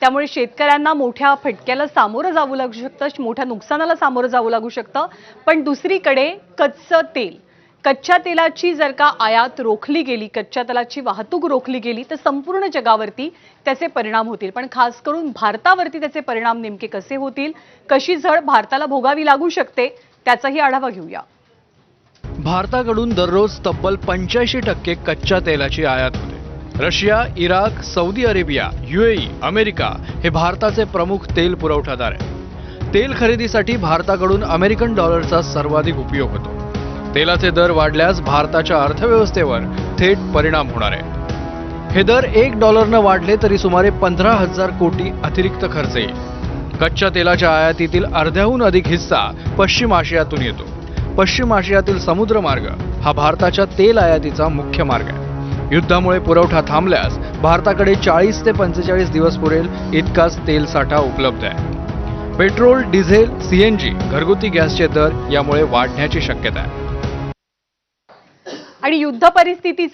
त्यामुळे शेतकऱ्यांना मोठ्या फटक्याला सामोरं जावं लागू शकतं, मोठ्या नुकसानाला सामोरं जावं लागू शकतं। पण दुसरीकडे कच्च्या तेलाची जर का आयात रोखली गेली, कच्च्या तेलाची वाहतूक रोखली गेली तर संपूर्ण जगावरती त्याचे परिणाम होतील। पण खास करून भारतावरती त्याचे परिणाम नेमके कसे होतील, कशी झळ भारताला भोगावी लागू शकते त्याचाही आढावा घेऊया। भारताकडून दररोज तब्बल 85% कच्च्या तेलाची आयात होते। Russia, Iraq, Saudi Arabia, UAE, America हे भारताचे प्रमुख तेल पुरवठादार आहेत। तेल खरेदीसाठी भारताकडून अमेरिकन डॉलरचा सर्वाधिक उपयोग होतो। तेलाचे दर वाढल्यास भारताच्या अर्थव्यवस्थेवर थेट परिणाम होणार आहे। हे दर $1 वाढले तरी सुमारे 15,000 कोटी अतिरिक्त खर्च येईल। कच्च्या तेलाच्या आयातीतील अर्ध्याहून अधिक हिस्सा पश्चिम आशियातून येतो। पश्चिम आशियातील समुद्रमार्ग हा भारताच्या तेल आयातीचा मुख्य मार्ग आहे। युद्धामुळे पुरवठा थांबल्यास भारताकडे 40 ते 45 दिवस पुरेल इतकाच तेल साठा उपलब्ध आहे। पेट्रोल, डिझेल, CNG, घरगुती गॅसचे दर यामुळे वाढण्याची शक्यता आहे। आणि युद्ध परिस्थितीचा